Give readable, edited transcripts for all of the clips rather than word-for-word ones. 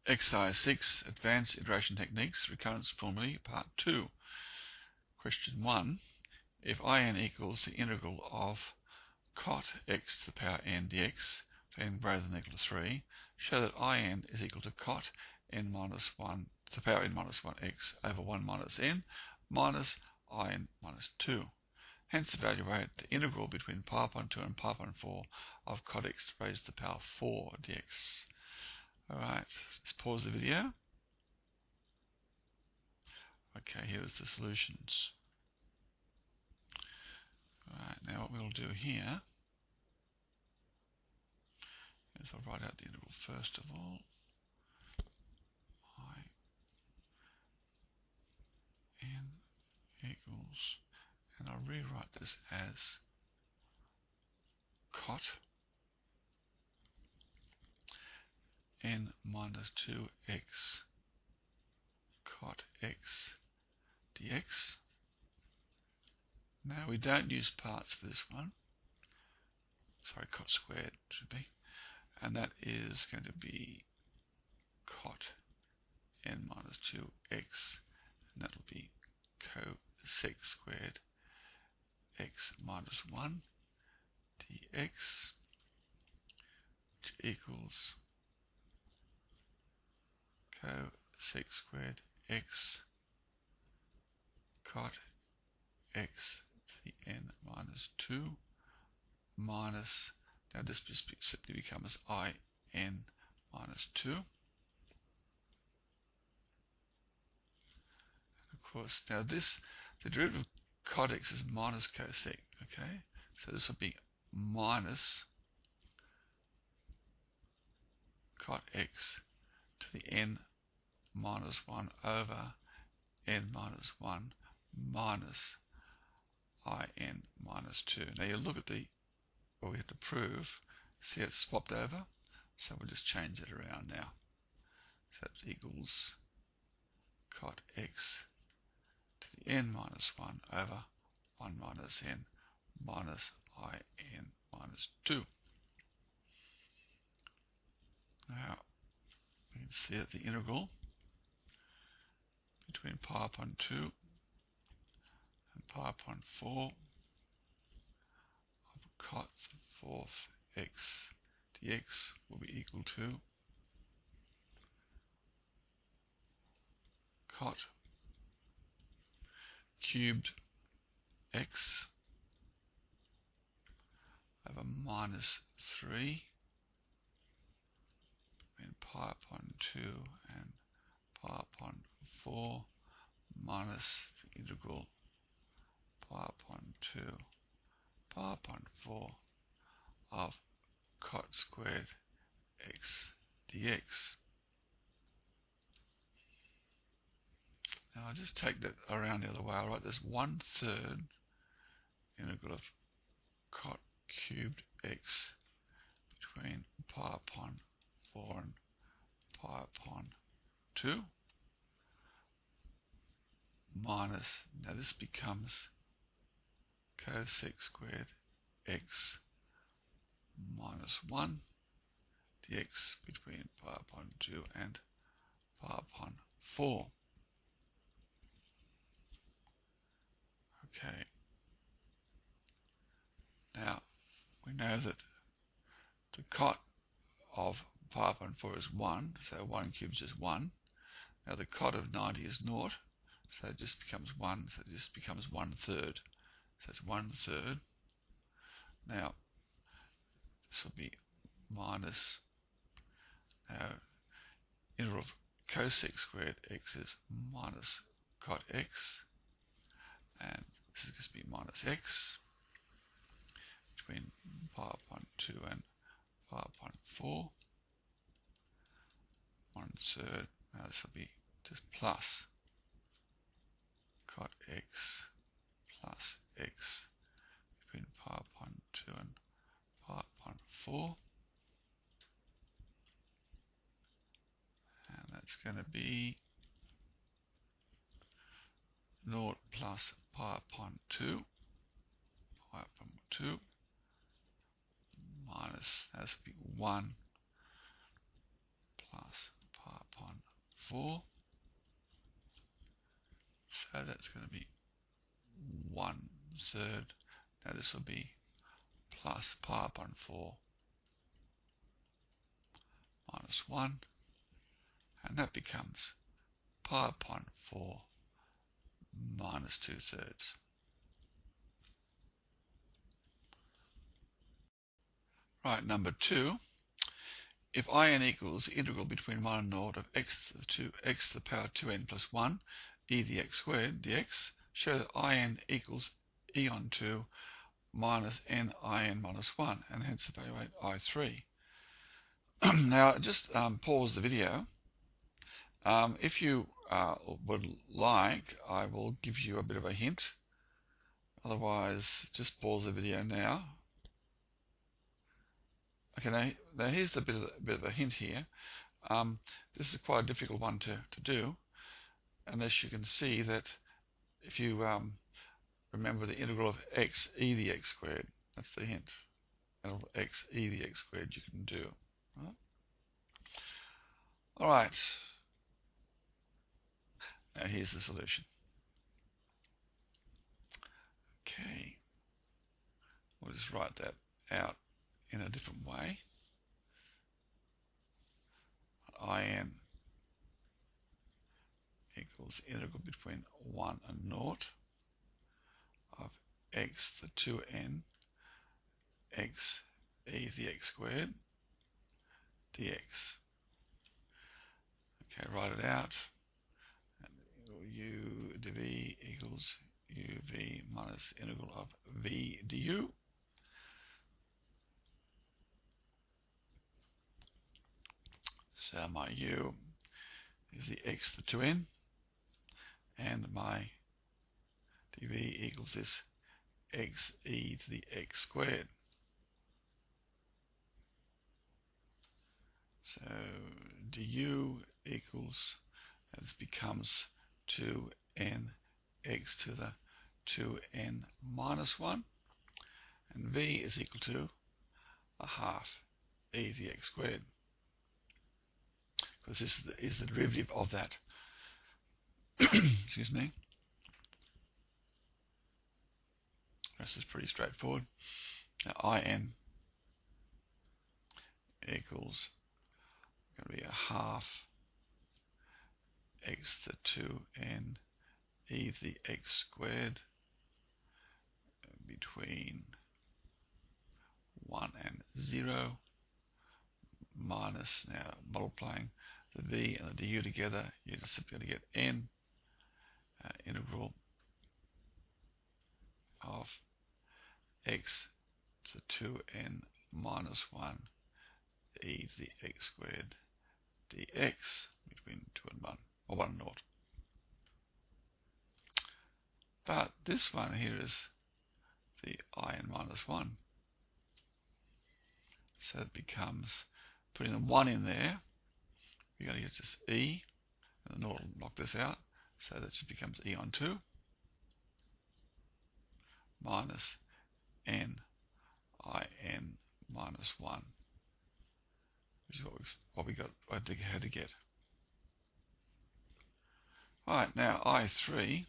Exercise 6, Advanced Iteration Techniques, Recurrence Formulae, Part 2. Question 1. If in equals the integral of cot x to the power n dx for n greater than or equal to 3, show that in is equal to cot n minus 1 to the power n minus 1x over 1 minus n minus in minus 2. Hence evaluate the integral between pi upon 2 and pi upon 4 of cot x raised to the power 4 dx. Alright, let's pause the video. Okay, here's the solutions. Alright, now what we'll do here is I'll write out the integral first of all. In equals, and I'll rewrite this as cot n minus 2x cot x dx. Now we don't use parts for this one. Sorry, cot squared should be. And that is going to be cot n minus 2x, and that will be cosec squared x minus 1 dx, which equals cosec squared x cot x to the n minus 2 minus, now this just simply becomes in minus 2. And of course, now this, the derivative of cot x is minus cosec, okay? So this will be minus cot x to the n minus 1 over n minus 1 minus in minus 2. Now you look at what we have to prove, see it's swapped over, so we'll just change it around now. So that equals cot x to the n minus 1 over 1 minus n minus in minus 2. Now we can see that the integral between pi upon 2 and pi upon 4 of cot the fourth x dx will be equal to cot cubed x over minus 3 between pi upon 2 and pi upon 4 minus the integral pi upon 2 pi upon 4 of cot squared x dx. Now I'll just take that around the other way. I'll write this 1/3 integral of cot cubed x between pi upon 4 and pi upon 2 minus, now this becomes cosec squared x minus 1 dx between pi upon 2 and pi upon 4. Okay. Now we know that the cot of pi upon 4 is 1, so 1 cubed is just 1. Now the cot of 90 is 0, so it just becomes 1, so it just becomes 1/3. So it's 1/3. Now this will be minus, now integral of cosec squared x is minus cot x, and this is going to be minus x between pi upon 2 and pi upon 4. 1/3. Now this will be just plus cot x plus x between pi upon 2 and pi upon 4. And that's going to be 0 plus pi upon 2 minus, that will be 1 plus pi 4. So that's going to be 1/3. Now this will be plus pi upon 4 minus 1. And that becomes pi upon 4 minus 2/3. Right, number 2. If in equals the integral between 1 and 0 of x to the power 2n plus 1 e to the x squared dx, show that in equals e on 2 minus n in minus 1, and hence evaluate I3. Now, just pause the video. If you would like, I will give you a bit of a hint. Otherwise, just pause the video now. Okay, now here's a bit of a hint here. This is quite a difficult one to do, unless you can see that if you remember the integral of x e to the x squared, that's the hint. Integral of x e to the x squared you can do. All right. Now here's the solution. Okay, we'll just write that out in a different way. In equals integral between 1 and 0 of x to the 2n x e to the x squared dx. Okay, write it out. U dv equals uv minus integral of v du. So my u is the x to the 2n, and my dv equals this x e to the x squared. So du equals, this becomes 2n x to the 2n minus 1, and v is equal to a half e to the x squared, because this is the derivative of that. Excuse me. This is pretty straightforward. Now in equals going to be a half x to the 2n e to the x squared between 1 and 0 minus, now multiplying the v and the du together, you're just simply going to get n integral of x to the 2n minus 1 e to the x squared dx between 2 and 1, or 1 and 0. But this one here is the in minus 1. So it becomes, putting the 1 in there, we're going to get this e, and the 0 will knock this out, so that just becomes e on 2 minus n in minus 1, which is what we had to get. Alright, now I3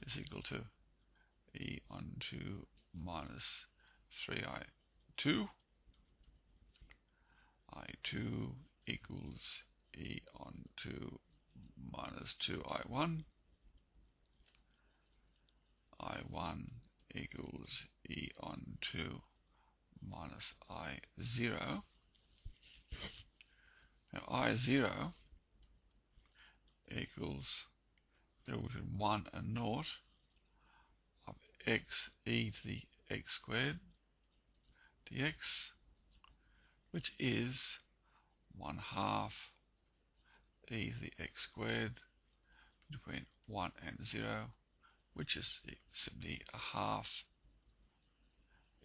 is equal to e on 2 minus 3i2. I2 equals e on 2 minus 2i1. I1 equals e on 2 minus I0. Now I0 equals between 1 and 0 of x e to the x squared dx, which is 1/2 e to the x squared between 1 and 0, which is simply a half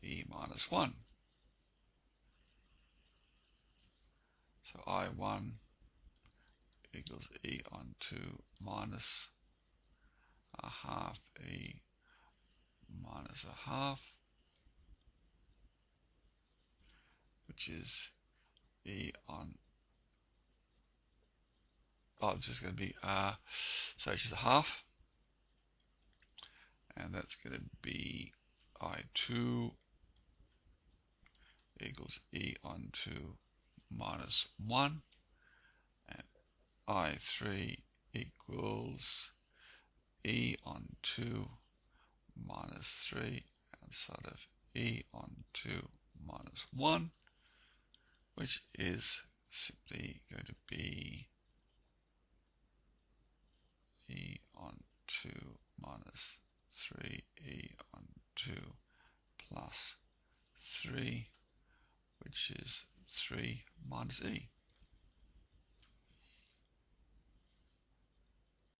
e minus 1. So I1 equals e on 2 minus a half e minus a half, which is e on this is going to be so it's just a half, and that's going to be I2 equals E on 2 minus 1, and I3 equals E on 2 minus 3 outside of E on 2 minus 1, which is simply going to be E on 2 minus 3 E on 2 plus 3, which is 3 minus E.